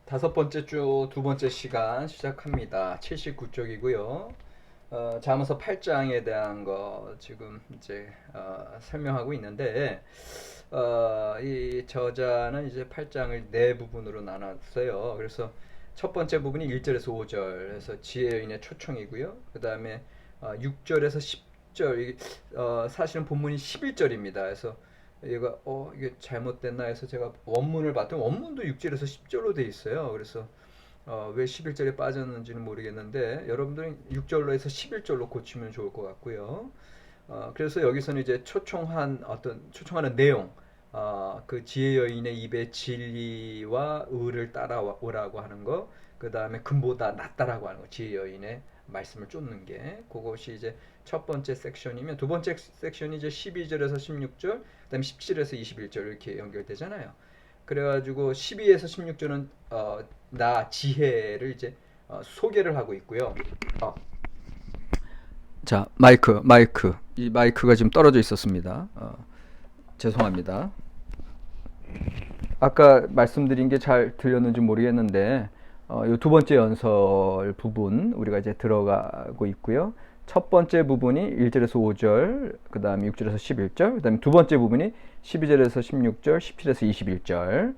다섯 번째 주 두 번째 시간 시작합니다. 79쪽이고요. 잠언서 8장에 대한 거 지금 이제 설명하고 있는데 이 저자는 이제 8장을 네 부분으로 나눴어요. 그래서 첫 번째 부분이 1절에서 5절에서 지혜 여인의 초청이고요. 그 다음에 6절에서 10절, 사실은 본문이 11절입니다. 그래서 얘가 이게 잘못됐나 해서 제가 원문을 봤더니 원문도 6절에서 10절로 돼 있어요. 그래서 왜 11절에 빠졌는지는 모르겠는데 여러분들은 6절로 해서 11절로 고치면 좋을 것 같고요. 그래서 여기서는 이제 초청하는 내용, 그 지혜 여인의 입에 진리와 의를 따라오라고 하는 거, 그 다음에 금보다 낫다라고 하는 거, 지혜 여인의 말씀을 쫓는 게 그것이 이제 첫 번째 섹션이면, 두 번째 섹션이 이제 12절에서 16절, 그다음에 17절에서 21절 이렇게 연결되잖아요. 그래가지고 12에서 16절은 나 지혜를 이제 소개를 하고 있고요. 어, 자, 마이크. 이 마이크가 지금 떨어져 있었습니다. 죄송합니다. 아까 말씀드린 게 잘 들렸는지 모르겠는데, 이 두 번째 연설 부분 우리가 이제 들어가고 있고요. 첫 번째 부분이 1절에서 5절, 그 다음에 6절에서 11절, 그 다음에 두 번째 부분이 12절에서 16절, 17에서 21절.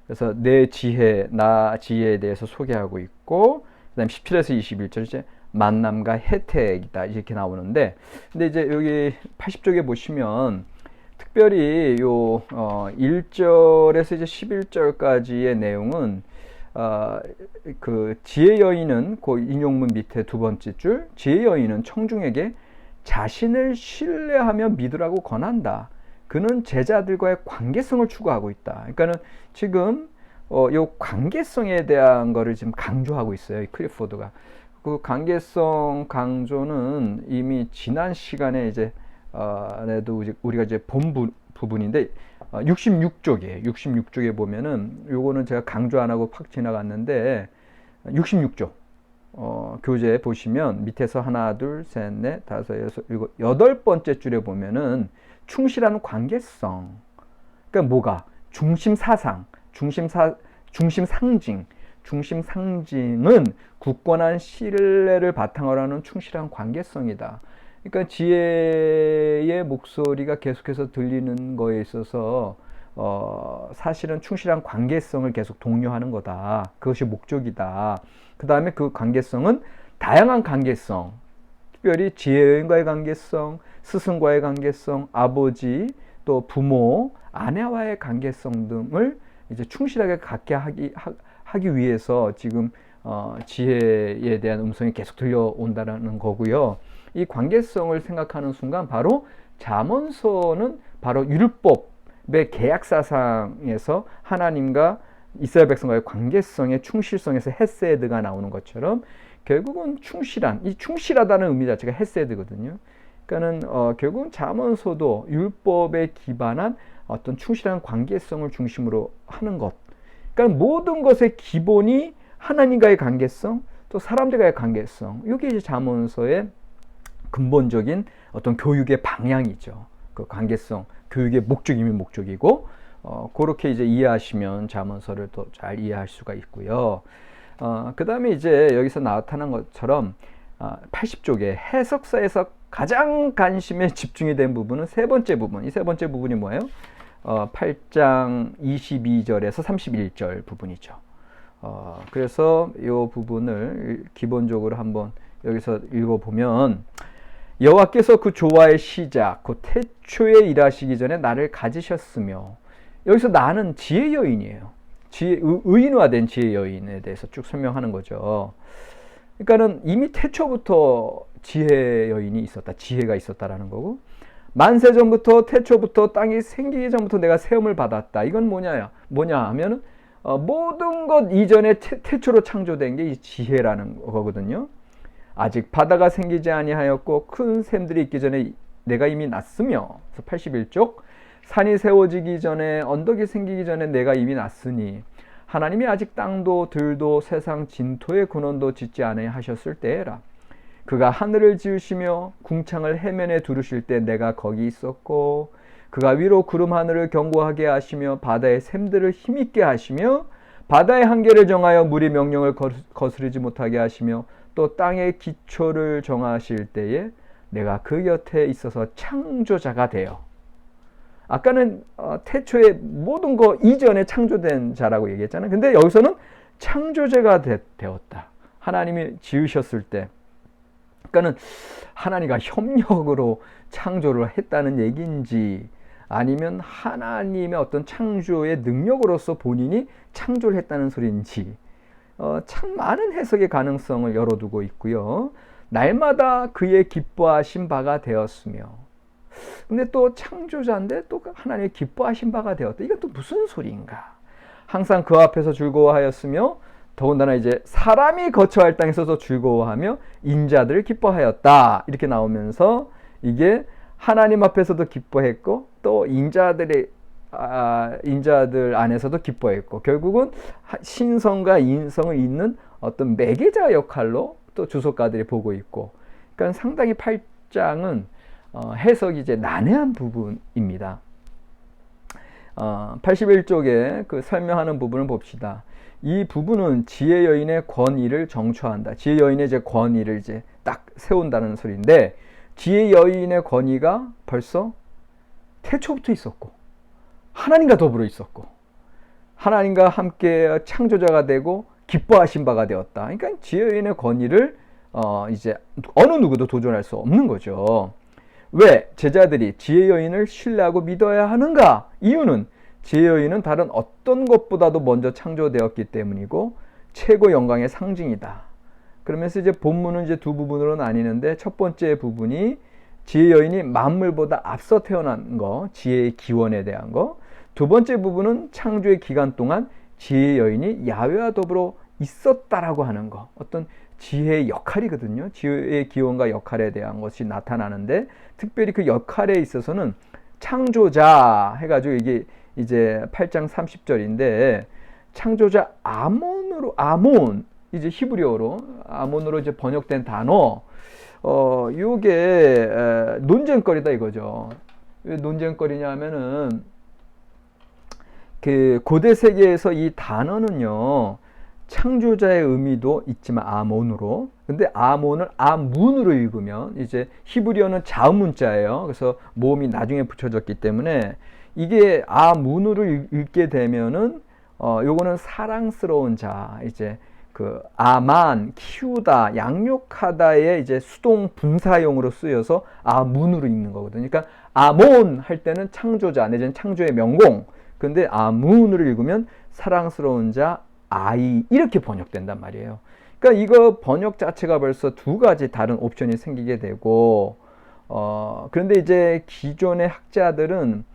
그래서 내 지혜, 나 지혜에 대해서 소개하고 있고, 그 다음에 17에서 21절 이제 만남과 혜택이다 이렇게 나오는데, 근데 이제 여기 80쪽에 보시면 특별히 요 1절에서 이제 11절까지의 내용은 그 지혜 여인은 그 인용문 밑에 두 번째 줄, 지혜 여인은 청중에게 자신을 신뢰하며 믿으라고 권한다. 그는 제자들과의 관계성을 추구하고 있다. 그러니까는 지금 요 관계성에 대한 거를 지금 강조하고 있어요. 이 클리포드가. 그 관계성 강조는 이미 지난 시간에 이제 에도 우리가 이제 본 부분인데 66쪽이에요. 66쪽에 보면은 요거는 제가 강조 안 하고 팍 지나갔는데 66쪽 교재 보시면 밑에서 하나, 둘, 셋, 넷, 다섯, 여섯, 일곱, 여덟 번째 줄에 보면은 충실한 관계성. 그러니까 뭐가? 중심 사상, 중심 상징. 중심 상징은 굳건한 신뢰를 바탕으로 하는 충실한 관계성이다. 그러니까 지혜의 목소리가 계속해서 들리는 거에 있어서 사실은 충실한 관계성을 계속 독려하는 거다. 그것이 목적이다. 그 다음에 그 관계성은 다양한 관계성, 특별히 지혜인과의 관계성, 스승과의 관계성, 아버지, 또 부모, 아내와의 관계성 등을 이제 충실하게 갖게 하기 위해서 지금 지혜에 대한 음성이 계속 들려온다는 거고요. 이 관계성을 생각하는 순간 바로 잠언서는 바로 율법의 계약사상에서 하나님과 이스라엘 백성과의 관계성의 충실성에서 헤세드가 나오는 것처럼 결국은 이 충실하다는 의미 자체가 헤세드거든요. 그러니까는 결국은 잠언서도 율법에 기반한 어떤 충실한 관계성을 중심으로 하는 것. 그러니까 모든 것의 기본이 하나님과의 관계성, 또 사람들과의 관계성. 이게 이제 잠언서의 근본적인 어떤 교육의 방향이죠. 그 관계성, 교육의 목적이면 목적이고, 그렇게 이제 이해하시면 잠언서를 더 잘 이해할 수가 있고요. 그 다음에 이제 여기서 나타난 것처럼 80쪽에 해석사에서 가장 관심에 집중이 된 부분은 세 번째 부분. 이 세 번째 부분이 뭐예요? 8장 22절에서 31절 부분이죠. 그래서 이 부분을 기본적으로 한번 여기서 읽어보면, 여호와께서 그 조화의 시작 곧 태초에 일하시기 전에 나를 가지셨으며, 여기서 나는 지혜 여인이에요. 의인화된 지혜 여인에 대해서 쭉 설명하는 거죠. 그러니까는 이미 태초부터 지혜 여인이 있었다, 지혜가 있었다라는 거고, 만세 전부터, 태초부터, 땅이 생기기 전부터 내가 세움을 받았다. 이건 뭐냐 하면은 모든 것 이전에 태초로 창조된 게 이 지혜라는 거거든요. 아직 바다가 생기지 아니하였고 큰 샘들이 있기 전에 내가 이미 났으며, 81쪽, 산이 세워지기 전에, 언덕이 생기기 전에 내가 이미 났으니, 하나님이 아직 땅도 들도 세상 진토의 근원도 짓지 아니하셨을 때에라. 그가 하늘을 지으시며 궁창을 해면에 두르실 때 내가 거기 있었고, 그가 위로 구름 하늘을 견고하게 하시며 바다의 샘들을 힘있게 하시며 바다의 한계를 정하여 물이 명령을 거스르지 못하게 하시며 또 땅의 기초를 정하실 때에 내가 그 곁에 있어서 창조자가 되어. 아까는 태초에 모든 거 이전에 창조된 자라고 얘기했잖아요. 근데 여기서는 창조자가 되었다. 하나님이 지으셨을 때. 그러니까는 하나님과 협력으로 창조를 했다는 얘기인지 아니면 하나님의 어떤 창조의 능력으로서 본인이 창조를 했다는 소리인지 참 많은 해석의 가능성을 열어두고 있고요. 날마다 그의 기뻐하신 바가 되었으며, 근데 또 창조자인데 또 하나님의 기뻐하신 바가 되었다. 이건 또 무슨 소리인가? 항상 그 앞에서 즐거워하였으며 더군다나 이제 사람이 거처할 땅에서도 즐거워하며 인자들을 기뻐하였다. 이렇게 나오면서 이게 하나님 앞에서도 기뻐했고 또 인자들 안에서도 기뻐했고 결국은 신성과 인성을 잇는 어떤 매개자 역할로 또 주석가들이 보고 있고, 그러니까 상당히 8장은 해석이 이제 난해한 부분입니다. 81쪽에 그 설명하는 부분을 봅시다. 이 부분은 지혜 여인의 권위를 정초한다. 지혜 여인의 이제 권위를 이제 딱 세운다는 소리인데, 지혜 여인의 권위가 벌써 태초부터 있었고 하나님과 더불어 있었고 하나님과 함께 창조자가 되고 기뻐하신 바가 되었다. 그러니까 지혜 여인의 권위를 이제 어느 누구도 도전할 수 없는 거죠. 왜 제자들이 지혜 여인을 신뢰하고 믿어야 하는가? 이유는 지혜 여인은 다른 어떤 것보다도 먼저 창조되었기 때문이고 최고 영광의 상징이다. 그러면서 이제 본문은 이제 두 부분으로 나뉘는데, 첫 번째 부분이 지혜 여인이 만물보다 앞서 태어난 거, 지혜의 기원에 대한 거. 두 번째 부분은 창조의 기간 동안 지혜 여인이 야훼와 더불어 있었다라고 하는 거. 어떤 지혜의 역할이거든요. 지혜의 기원과 역할에 대한 것이 나타나는데, 특별히 그 역할에 있어서는 창조자 해가지고 이게 이제 8장 30절인데 창조자 아몬 이제 히브리어로 아몬으로 이제 번역된 단어, 요게 논쟁거리다 이거죠. 왜 논쟁거리냐 하면은 그 고대 세계에서 이 단어는요 창조자의 의미도 있지만 아몬으로, 근데 아몬을 아문으로 읽으면 이제 히브리어는 자음문자예요. 그래서 모음이 나중에 붙여졌기 때문에 이게 아문으로 읽게 되면은 요거는 사랑스러운 자, 이제 그 아만, 키우다, 양육하다의 이제 수동 분사용으로 쓰여서 아문으로 읽는 거거든요. 그러니까 아몬 할 때는 창조자 내지는 창조의 명공, 근데 아문으로 읽으면 사랑스러운 자, 아이, 이렇게 번역된단 말이에요. 그러니까 이거 번역 자체가 벌써 두 가지 다른 옵션이 생기게 되고, 그런데 이제 기존의 학자들은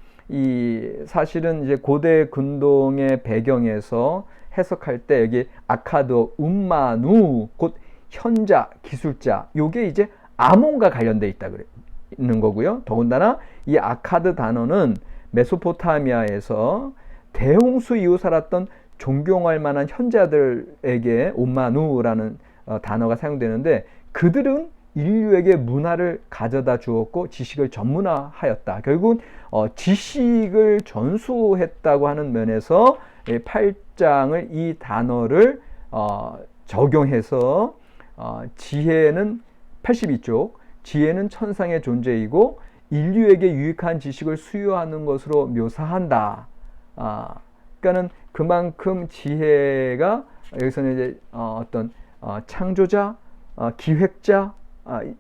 사실은 이제 고대 근동의 배경에서 해석할 때 여기 아카드, 움마누, 곧 현자, 기술자, 요게 이제 아몬과 관련돼 있는 거고요. 더군다나 이 아카드 단어는 메소포타미아에서 대홍수 이후 살았던 존경할 만한 현자들에게 움마누라는 단어가 사용되는데, 그들은 인류에게 문화를 가져다 주었고 지식을 전문화하였다. 결국은 지식을 전수했다고 하는 면에서 8장을 이 단어를 적용해서 지혜는 82쪽 지혜는 천상의 존재이고 인류에게 유익한 지식을 수요하는 것으로 묘사한다. 그러니까는 그만큼 지혜가 여기서는 이제 어떤 창조자, 기획자,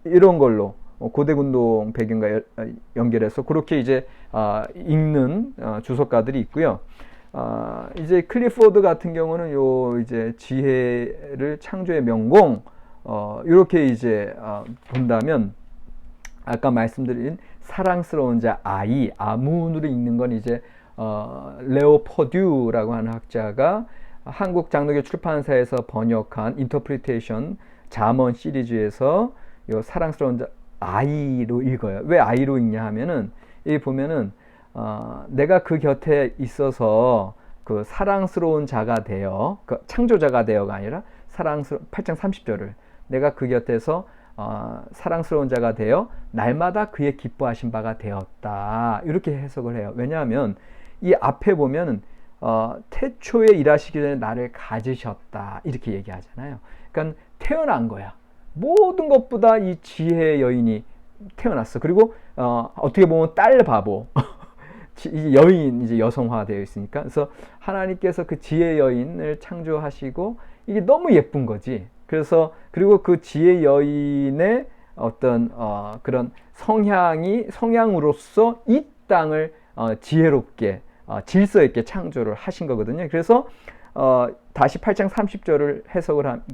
이런 걸로 고대군동 배경과 연결해서 그렇게 이제 읽는 주석가들이 있고요. 이제 클리포드 같은 경우는 요 이제 지혜를 창조의 명공 이렇게 이제 본다면 아까 말씀드린 사랑스러운 자 아이 아문으로 읽는 건 이제 레오포듀라고 하는 학자가 한국 장로교 출판사에서 번역한 인터프리테이션 잠언 시리즈에서 요 사랑스러운 자 아이로 읽어요. 왜 아이로 읽냐 하면은 여기 보면은 내가 그 곁에 있어서 그 사랑스러운 자가 되어, 그 창조자가 되어가 아니라 8장 30절을 내가 그 곁에서 사랑스러운 자가 되어 날마다 그의 기뻐하신 바가 되었다. 이렇게 해석을 해요. 왜냐하면 이 앞에 보면은 태초에 일하시기 전에 나를 가지셨다 이렇게 얘기하잖아요. 그러니까 태어난 거야. 모든 것보다 이 지혜의 여인이 태어났어. 그리고 어떻게 보면 딸 바보 여인 이제 여성화되어 있으니까. 그래서 하나님께서 그 지혜 여인을 창조하시고 이게 너무 예쁜 거지. 그래서 그리고 그 지혜 여인의 어떤 그런 성향으로서 이 땅을 지혜롭게 질서 있게 창조를 하신 거거든요. 그래서 다시 8장 30절을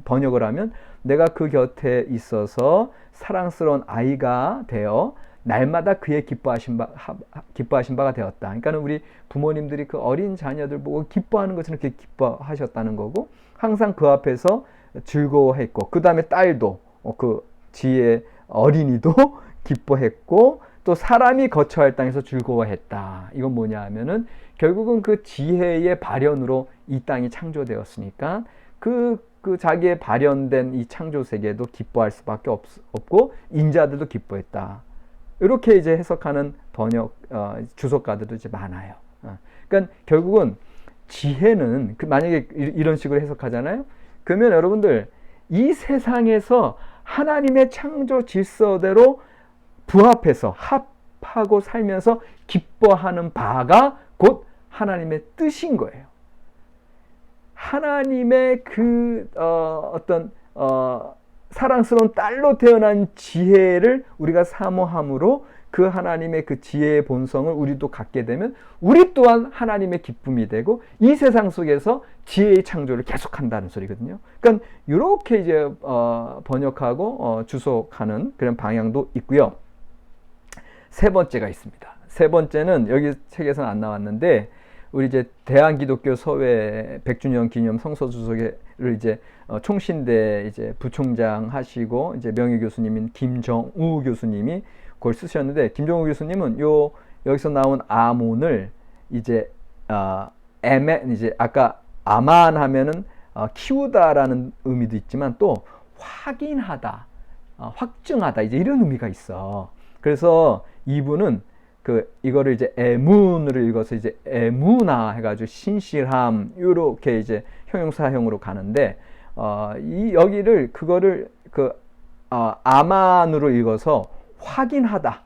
번역을 하면 내가 그 곁에 있어서 사랑스러운 아이가 되어 날마다 그의 기뻐하신 바가 되었다. 그러니까 우리 부모님들이 그 어린 자녀들 보고 기뻐하는 것처럼 그렇게 기뻐하셨다는 거고, 항상 그 앞에서 즐거워했고, 그 다음에 딸도 그 지혜 어린이도 기뻐했고, 또 사람이 거처할 땅에서 즐거워했다. 이건 뭐냐 하면은 결국은 그 지혜의 발현으로 이 땅이 창조되었으니까 그 자기의 발현된 이 창조 세계도 기뻐할 수밖에 없고 인자들도 기뻐했다. 이렇게 이제 해석하는 주석가들도 이제 많아요. 그러니까 결국은 지혜는 만약에 이런 식으로 해석하잖아요. 그러면 여러분들 이 세상에서 하나님의 창조 질서대로 부합해서 합하고 살면서 기뻐하는 바가 곧 하나님의 뜻인 거예요. 하나님의 사랑스러운 딸로 태어난 지혜를 우리가 사모함으로 그 하나님의 그 지혜의 본성을 우리도 갖게 되면 우리 또한 하나님의 기쁨이 되고 이 세상 속에서 지혜의 창조를 계속한다는 소리거든요. 그러니까 이렇게 이제 번역하고 주석하는 그런 방향도 있고요. 세 번째가 있습니다. 세 번째는 여기 책에서는 안 나왔는데 우리 이제 대한기독교 서회 100주년 기념 성서 주석을 이제 총신대 이제 부총장 하시고 이제 명예 교수님인 김정우 교수님이 그걸 쓰셨는데, 김정우 교수님은 여기서 나온 아몬을 이제 이제 아까 아만 하면은 키우다라는 의미도 있지만 또 확인하다, 확증하다 이제 이런 의미가 있어. 그래서 이분은 이거를 이제 에문으로 읽어서 이제 에무나 해가지고 신실함 이렇게 이제 형용사형으로 가는데 여기를 그거를 아만으로 읽어서 확인하다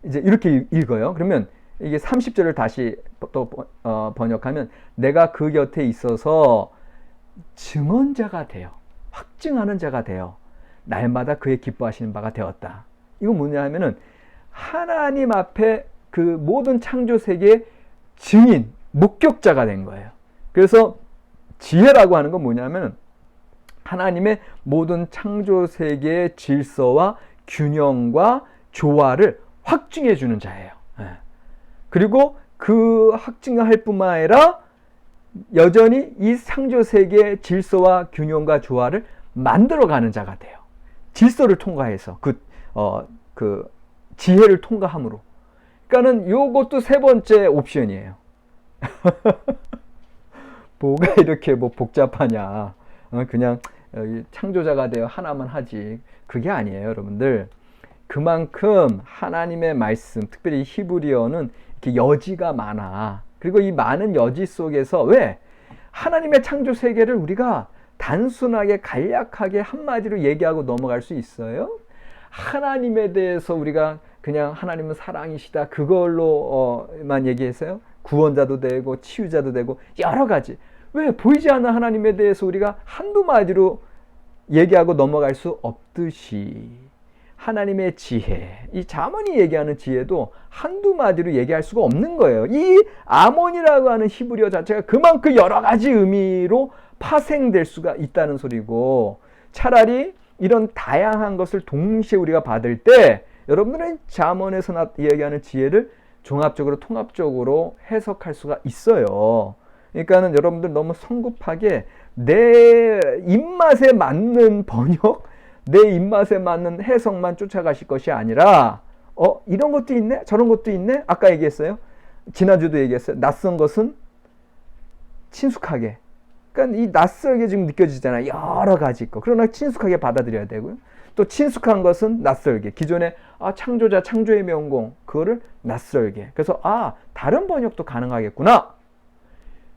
이제 이렇게 읽어요. 그러면 이게 30절을 다시 또 번역하면 내가 그 곁에 있어서 증언자가 되어 확증하는 자가 되어 날마다 그의 기뻐하시는 바가 되었다. 이건 뭐냐 하면은 하나님 앞에 그 모든 창조 세계의 증인, 목격자가 된 거예요. 그래서 지혜라고 하는 건 뭐냐면 하나님의 모든 창조 세계의 질서와 균형과 조화를 확증해 주는 자예요. 그리고 그 확증할 뿐만 아니라 여전히 이 창조 세계의 질서와 균형과 조화를 만들어가는 자가 돼요. 질서를 통과해서 그 지혜를 통과함으로. 그러니까는 요것도 세 번째 옵션이에요. 뭐가 이렇게 복잡하냐. 그냥 창조자가 되어 하나만 하지. 그게 아니에요, 여러분들. 그만큼 하나님의 말씀, 특별히 히브리어는 이렇게 여지가 많아. 그리고 이 많은 여지 속에서 왜? 하나님의 창조 세계를 우리가 단순하게 간략하게 한마디로 얘기하고 넘어갈 수 있어요? 하나님에 대해서 우리가 그냥 하나님은 사랑이시다 그걸로만 얘기했어요? 구원자도 되고 치유자도 되고 여러 가지. 왜? 보이지 않는 하나님에 대해서 우리가 한두 마디로 얘기하고 넘어갈 수 없듯이 하나님의 지혜, 이 잠언이 얘기하는 지혜도 한두 마디로 얘기할 수가 없는 거예요. 이 아몬이라고 하는 히브리어 자체가 그만큼 여러 가지 의미로 파생될 수가 있다는 소리고, 차라리 이런 다양한 것을 동시에 우리가 받을 때 여러분들은 잠언에서 이야기하는 지혜를 종합적으로 통합적으로 해석할 수가 있어요. 그러니까는 여러분들 너무 성급하게 내 입맛에 맞는 번역, 내 입맛에 맞는 해석만 쫓아가실 것이 아니라 이런 것도 있네? 저런 것도 있네? 아까 얘기했어요. 지난주도 얘기했어요. 낯선 것은 친숙하게. 그러니까 이 낯설게 지금 느껴지잖아요. 여러 가지 있고. 그러나 친숙하게 받아들여야 되고요. 또 친숙한 것은 낯설게. 기존에 창조자, 창조의 명공 그거를 낯설게. 그래서 다른 번역도 가능하겠구나.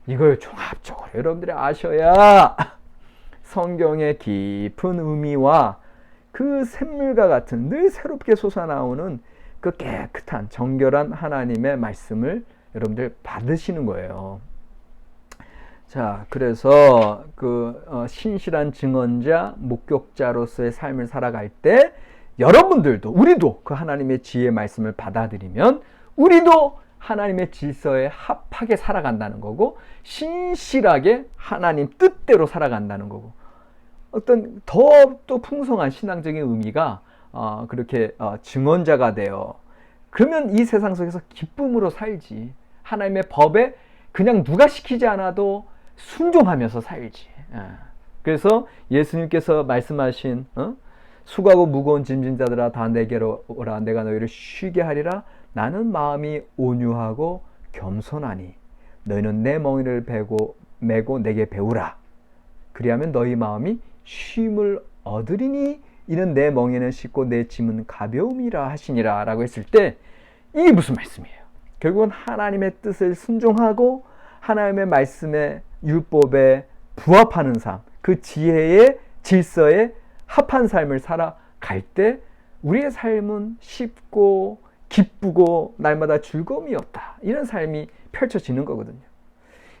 이걸 종합적으로 여러분들이 아셔야 성경의 깊은 의미와 그 샘물과 같은 늘 새롭게 솟아나오는 그 깨끗한 정결한 하나님의 말씀을 여러분들 받으시는 거예요. 자, 그래서 신실한 증언자, 목격자로서의 삶을 살아갈 때 여러분들도, 우리도 그 하나님의 지혜의 말씀을 받아들이면 우리도 하나님의 질서에 합하게 살아간다는 거고, 신실하게 하나님 뜻대로 살아간다는 거고, 어떤 더 또 풍성한 신앙적인 의미가 그렇게 증언자가 되어, 그러면 이 세상 속에서 기쁨으로 살지. 하나님의 법에 그냥 누가 시키지 않아도 순종하면서 살지. 그래서 예수님께서 말씀하신 수고하고 무거운 짐진 자들아 다 내게로 오라 내가 너희를 쉬게 하리라. 나는 마음이 온유하고 겸손하니 너희는 내 멍에를 메고 내게 배우라. 그리하면 너희 마음이 쉼을 얻으리니 이는 내 멍에는 쉽고 내 짐은 가벼움이라 하시니라 라고 했을 때 이게 무슨 말씀이에요? 결국은 하나님의 뜻을 순종하고 하나님의 말씀의 율법에 부합하는 삶, 그 지혜의 질서에 합한 삶을 살아갈 때 우리의 삶은 쉽고 기쁘고 날마다 즐거움이 없다. 이런 삶이 펼쳐지는 거거든요.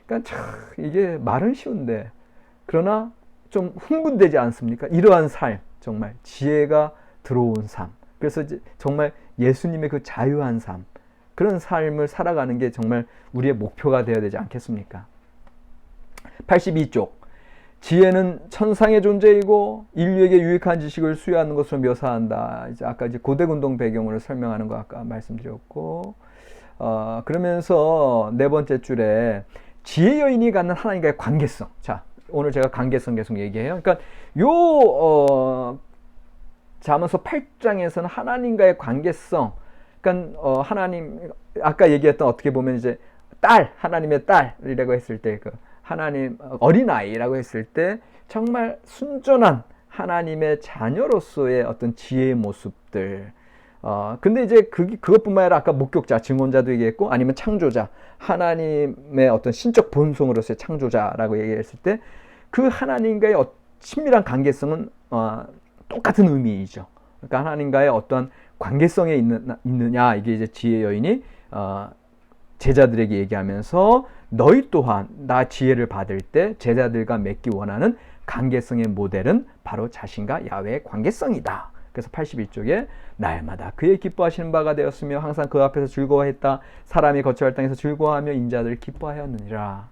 그러니까 참 이게 말은 쉬운데 그러나 좀 흥분되지 않습니까? 이러한 삶, 정말 지혜가 들어온 삶. 그래서 이제 정말 예수님의 그 자유한 삶, 그런 삶을 살아가는 게 정말 우리의 목표가 되어야 되지 않겠습니까? 82쪽. 지혜는 천상의 존재이고 인류에게 유익한 지식을 수여하는 것으로 묘사한다. 이제 아까 이제 고대운동 배경으로 설명하는 거 아까 말씀드렸고, 그러면서 네 번째 줄에 지혜 여인이 갖는 하나님과의 관계성. 자, 오늘 제가 관계성 계속 얘기해요. 그러니까 잠언서 8장에서는 하나님과의 관계성, 그러니까 하나님 아까 얘기했던 어떻게 보면 이제 하나님의 딸이라고 했을 때 그 하나님 어린아이라고 했을 때 정말 순전한 하나님의 자녀로서의 어떤 지혜의 모습들. 근데 이제 그것뿐만 아니라 아까 목격자, 증언자도 얘기했고 아니면 창조자, 하나님의 어떤 신적 본성으로서의 창조자라고 얘기했을 때 그 하나님과의 친밀한 관계성은 똑같은 의미이죠. 그러니까 하나님과의 어떤 관계성에 있느냐, 이게 이제 지혜 여인이 제자들에게 얘기하면서 너희 또한 나 지혜를 받을 때 제자들과 맺기 원하는 관계성의 모델은 바로 자신과 야훼의 관계성이다. 그래서 81쪽에 날마다 그의 기뻐하시는 바가 되었으며 항상 그 앞에서 즐거워했다. 사람이 거처할 땅에서 즐거워하며 인자들 기뻐하였느니라.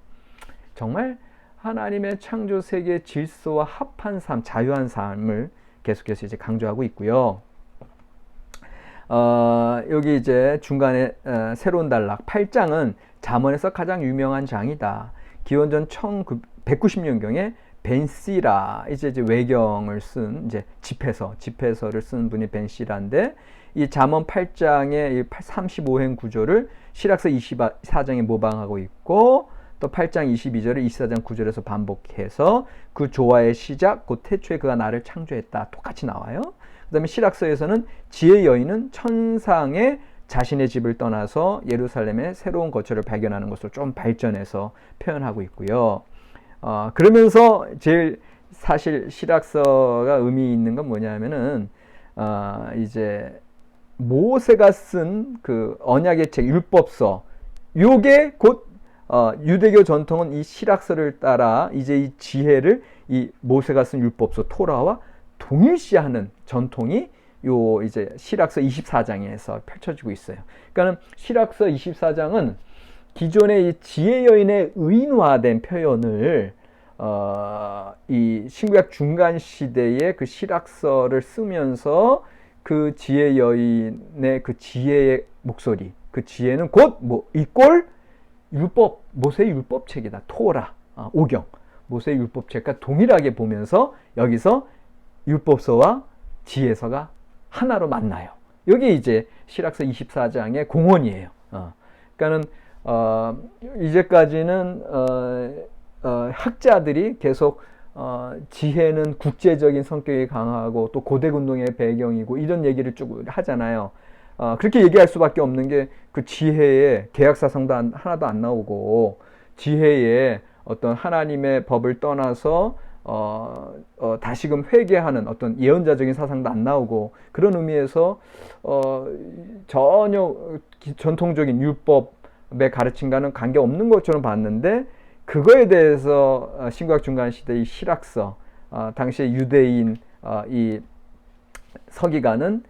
정말 하나님의 창조 세계의 질서와 합한 삶, 자유한 삶을 계속해서 이제 강조하고 있고요. 여기 이제 중간에 새로운 단락 8장은 잠언에서 가장 유명한 장이다. 기원전 190년경에 벤시라 이제 외경을 쓴 이제 집회서를 쓴 분이 벤시라인데 이 잠언 8장의 35행 구조를 실학서 24장에 모방하고 있고 또 8장 22절을 24장 9절에서 반복해서 그 조화의 시작 곧 태초에 그가 나를 창조했다 똑같이 나와요. 그 다음에 실학서에서는 지혜 여인은 천상에 자신의 집을 떠나서 예루살렘의 새로운 거처를 발견하는 것으로 좀 발전해서 표현하고 있고요. 그러면서 제일 사실 실학서가 의미 있는 건 뭐냐면은 이제 모세가 쓴 그 언약의 책 율법서, 요게 곧 유대교 전통은 이 실학서를 따라 이제 이 지혜를 이 모세가 쓴 율법서 토라와 동일시하는 전통이 요 이제 실학서 24장에서 펼쳐지고 있어요. 그러니까는 실학서 24장은 기존의 이 지혜 여인의 의인화된 표현을 이 신구약 중간 시대의 그 실학서를 쓰면서 그 지혜 여인의 그 지혜의 목소리, 그 지혜는 곧 뭐 이꼴 율법, 모세의 율법책이다. 토라, 오경, 모세의 율법책과 동일하게 보면서 여기서 율법서와 지혜서가 하나로 만나요. 여기 이제 실학서 24장의 공헌이에요. 그러니까는 이제까지는 학자들이 계속 지혜는 국제적인 성격이 강하고 또 고대운동의 배경이고 이런 얘기를 쭉 하잖아요. 그렇게 얘기할 수밖에 없는 게 그 지혜의 계약사상도 하나도 안 나오고 지혜에 어떤 하나님의 법을 떠나서 다시금 회개하는 어떤 예언자적인 사상도 안 나오고, 그런 의미에서 전혀 전통적인 율법의 가르침과는 관계없는 것처럼 봤는데, 그거에 대해서 신구약 중간시대의 실학서, 당시의 유대인 이 서기관은,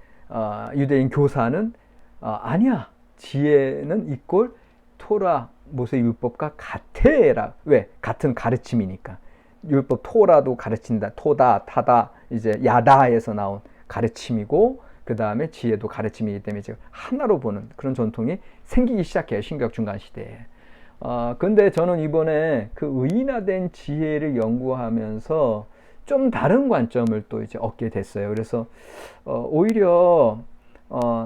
유대인 교사는 아니야, 지혜는 이꼴 토라 모세 율법과 같애라. 왜? 같은 가르침이니까. 율법 토라도 가르친다. 토다, 타다, 이제 야다에서 나온 가르침이고, 그 다음에 지혜도 가르침이기 때문에 지금 하나로 보는 그런 전통이 생기기 시작해요, 신구약 중간 시대에. 근데 저는 이번에 그 의인화된 지혜를 연구하면서 좀 다른 관점을 또 이제 얻게 됐어요. 그래서 오히려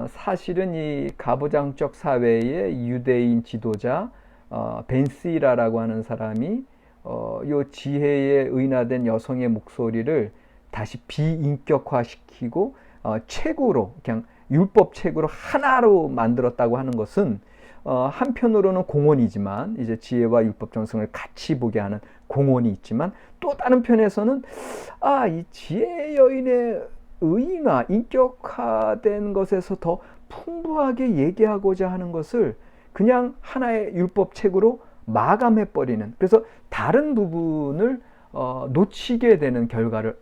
사실은 이 가부장적 사회의 유대인 지도자 벤시라라고 하는 사람이 요 지혜에 의인화된 여성의 목소리를 다시 비인격화시키고 책으로, 그냥 율법 책으로 하나로 만들었다고 하는 것은 한편으로는 공헌이지만, 이제 지혜와 율법 정성을 같이 보게 하는 공헌이 있지만, 또 다른 편에서는 이 지혜 여인의 의인화, 인격화된 것에서 더 풍부하게 얘기하고자 하는 것을 그냥 하나의 율법 책으로 마감해버리는, 그래서 다른 부분을 놓치게 되는 결과를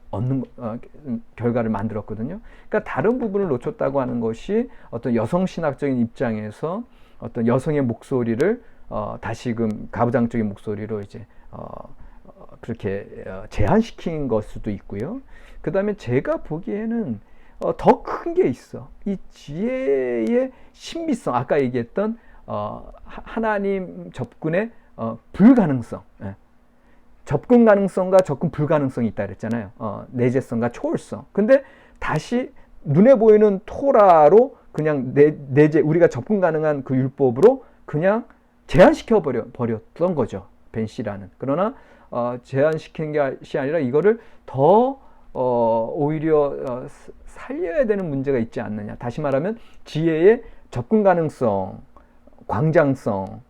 만들었거든요. 그러니까 다른 부분을 놓쳤다고 하는 것이 어떤 여성신학적인 입장에서 어떤 여성의 목소리를 다시금 가부장적인 목소리로 이제 그렇게 제한시킨 것 수도 있고요. 그 다음에 제가 보기에는 더 큰 게 있어. 이 지혜의 신비성, 아까 얘기했던 하나님 접근의 불가능성, 접근 가능성과 접근 불가능성이 있다 그랬잖아요. 내재성과 초월성. 근데 다시 눈에 보이는 토라로 그냥 내재, 우리가 접근 가능한 그 율법으로 그냥 제한시켜 버렸던 거죠, 벤시라는. 그러나 제한시킨 것이 아니라 이거를 더 오히려 살려야 되는 문제가 있지 않느냐. 다시 말하면 지혜의 접근 가능성, 광장성,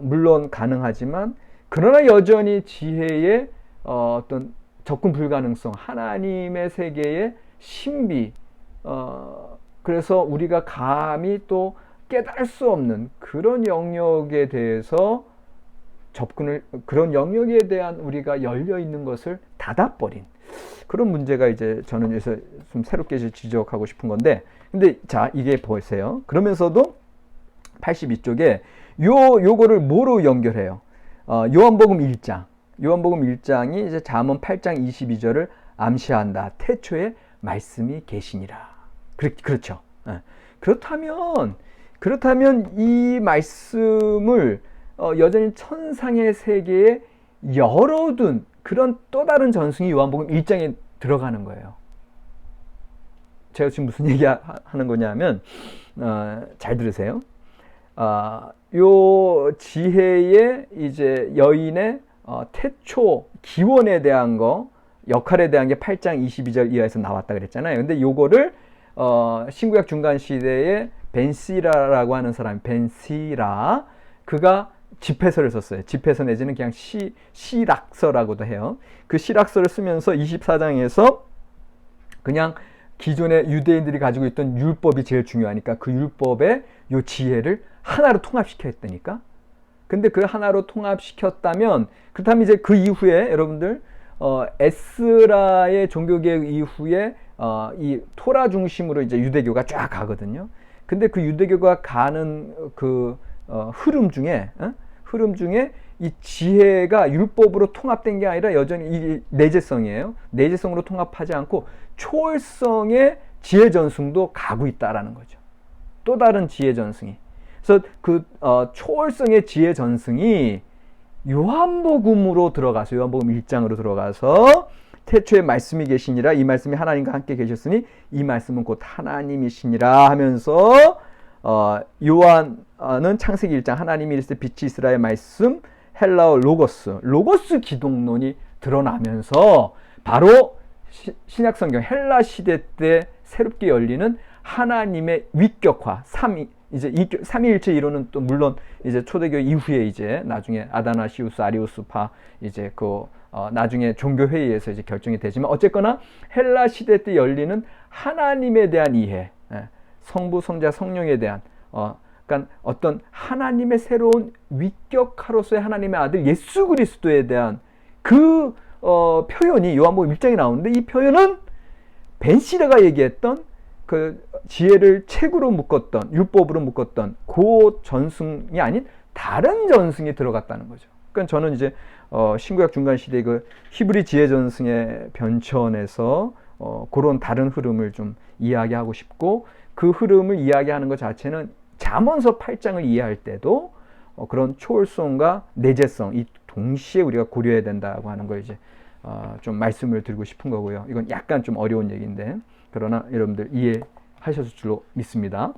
물론 가능하지만, 그러나 여전히 지혜의 어떤 접근 불가능성, 하나님의 세계의 신비, 그래서 우리가 감히 또 깨달을 수 없는 그런 영역에 대해서 그런 영역에 대한 우리가 열려 있는 것을 닫아버린 그런 문제가 이제 저는 여기서 좀 새롭게 지적하고 싶은 건데, 근데 자, 이게 보세요. 그러면서도 82쪽에 요거를 뭐로 연결해요? 요한복음 1장이 이제 잠언 8장 22절을 암시한다. 태초에 말씀이 계시니라. 그렇죠. 그렇다면 이 말씀을 여전히 천상의 세계에 열어둔 그런 또 다른 전승이 요한복음 1장에 들어가는 거예요. 제가 지금 무슨 얘기 하는 거냐면, 잘 들으세요. 요 지혜의 이제 여인의 태초 기원에 대한 거, 역할에 대한 게 8장 22절 이하에서 나왔다 그랬잖아요. 근데 요거를 신구약 중간 시대에 벤시라라고 하는 사람, 벤시라, 그가 집회서를 썼어요. 집회서 내지는 그냥 시락서라고도 해요. 그 시락서를 쓰면서 24장에서 그냥 기존의 유대인들이 가지고 있던 율법이 제일 중요하니까 그 율법의 요 지혜를 하나로 통합시켜 했다니까. 근데 그 하나로 통합시켰다면, 그렇다면 이제 그 이후에 여러분들 에스라의 종교개혁 이후에 이 토라 중심으로 이제 유대교가 쫙 가거든요. 근데 그 유대교가 가는 그 흐름 중에 이 지혜가 율법으로 통합된 게 아니라 여전히 이 내재성이에요. 내재성으로 통합하지 않고 초월성의 지혜 전승도 가고 있다라는 거죠. 또 다른 지혜 전승이. 그래서 그 초월성의 지혜 전승이 요한복음으로 들어가서, 요한복음 1장으로 들어가서 태초에 말씀이 계시니라, 이 말씀이 하나님과 함께 계셨으니 이 말씀은 곧 하나님이시니라 하면서 요한은 창세기 1장 하나님이 이르시되 빛이 있으라의 말씀, 헬라어 로고스 기독론이 드러나면서 바로 신약성경 헬라 시대 때 새롭게 열리는 하나님의 위격화, 이제 삼위일체 이론은 또 물론 이제 초대교 이후에 이제 나중에 아다나시우스, 아리우스파 이제 나중에 종교 회의에서 이제 결정이 되지만 어쨌거나 헬라 시대 때 열리는 하나님에 대한 이해, 성부, 성자, 성령에 대한 그러니까 어떤 하나님의 새로운 위격하로서의 하나님의 아들 예수 그리스도에 대한 그 표현이 요한복음 1장에 나오는데 이 표현은 벤 시레가 얘기했던 그 지혜를 책으로 묶었던 율법으로 묶었던 그 전승이 아닌 다른 전승이 들어갔다는 거죠. 그러니까 저는 이제 신구약 중간 시대 그 히브리 지혜 전승의 변천에서 그런 다른 흐름을 좀 이야기하고 싶고 그 흐름을 이야기하는 것 자체는 잠언서 8장을 이해할 때도 그런 초월성과 내재성 이 동시에 우리가 고려해야 된다고 하는 걸 이제 좀 말씀을 드리고 싶은 거고요. 이건 약간 좀 어려운 얘기인데 그러나 여러분들 이해하셨을 줄로 믿습니다.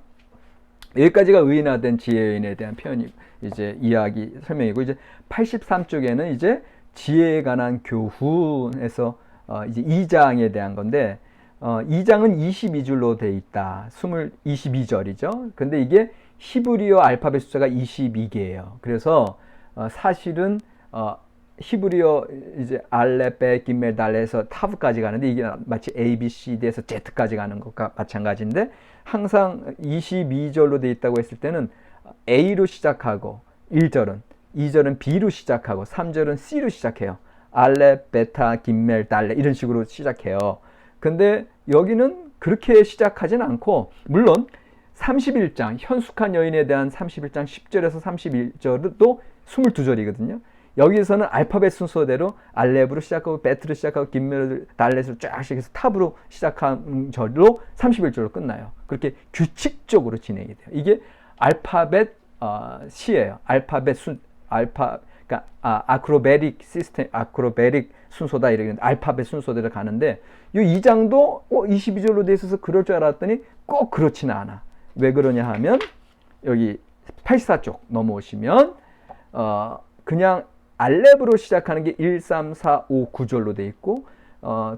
여기까지가 의인화된 지혜인에 대한 표현이 이제 이야기 설명이고 이제 83쪽에는 이제 지혜에 관한 교훈에서 이제 2장에 대한 건데 2장은 22줄로 돼 있다. 22절이죠. 근데 이게 히브리어 알파벳 숫자가 22개예요. 그래서 사실은 히브리어 이제 알레, 베, 기멜, 달레에서 타브까지 가는데 이게 마치 A, B, C, D에서 Z까지 가는 것과 마찬가지인데 항상 22절로 돼 있다고 했을 때는 A로 시작하고 1절은 2절은 B로 시작하고 3절은 C로 시작해요. 알레, 베타, 기멜, 달레 이런 식으로 시작해요. 근데 여기는 그렇게 시작하진 않고 물론 31장 현숙한 여인에 대한 31장 10절에서 31절도 22절이거든요. 여기서는 알파벳 순서대로 알렙으로 시작하고 베트로 시작하고 김멜 달렛으로 쫙 시작해서 탑으로 시작한 절로 31절로 끝나요. 그렇게 규칙적으로 진행이 돼요. 이게 알파벳 시예요. 그러니까 아크로베릭 시스템, 아크로베릭 순서다 이렇게 알파벳 순서대로 가는데 이 2장도 22절로 돼 있어서 그럴 줄 알았더니 꼭 그렇지는 않아. 왜 그러냐 하면 여기 84쪽 넘어오시면 그냥 알렙으로 시작하는 게 1, 3, 4, 5, 9절로 돼 있고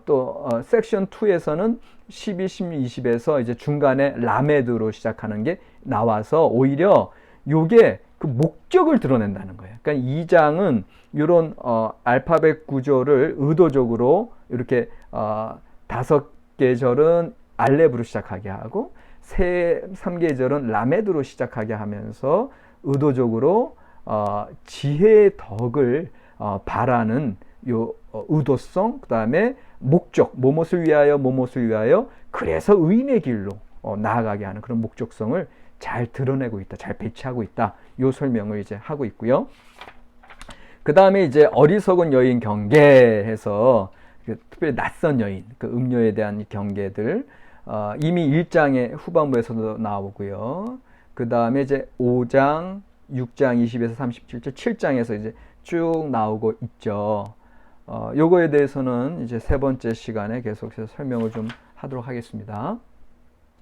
또 섹션 2에서는 12, 16, 20에서 이제 중간에 라메드로 시작하는 게 나와서 오히려 요게 그 목적을 드러낸다는 거예요. 그러니까 2장은 이런 알파벳 구조를 의도적으로 이렇게 5개 절은 알렙으로 시작하게 하고 3계절은 라메드로 시작하게 하면서 의도적으로 지혜의 덕을 바라는 요 의도성, 그 다음에 목적, 뭐뭇을 위하여 그래서 의인의 길로 나아가게 하는 그런 목적성을 잘 드러내고 있다, 잘 배치하고 있다. 요 설명을 이제 하고 있고요. 그 다음에 이제 어리석은 여인 경계해서 특별히 낯선 여인, 그 음료에 대한 경계들 이미 1장의 후반부에서도 나오고요. 그 다음에 이제 5장, 6장 20에서 37절, 7장에서 이제 쭉 나오고 있죠. 요거에 대해서는 이제 세 번째 시간에 계속해서 설명을 좀 하도록 하겠습니다.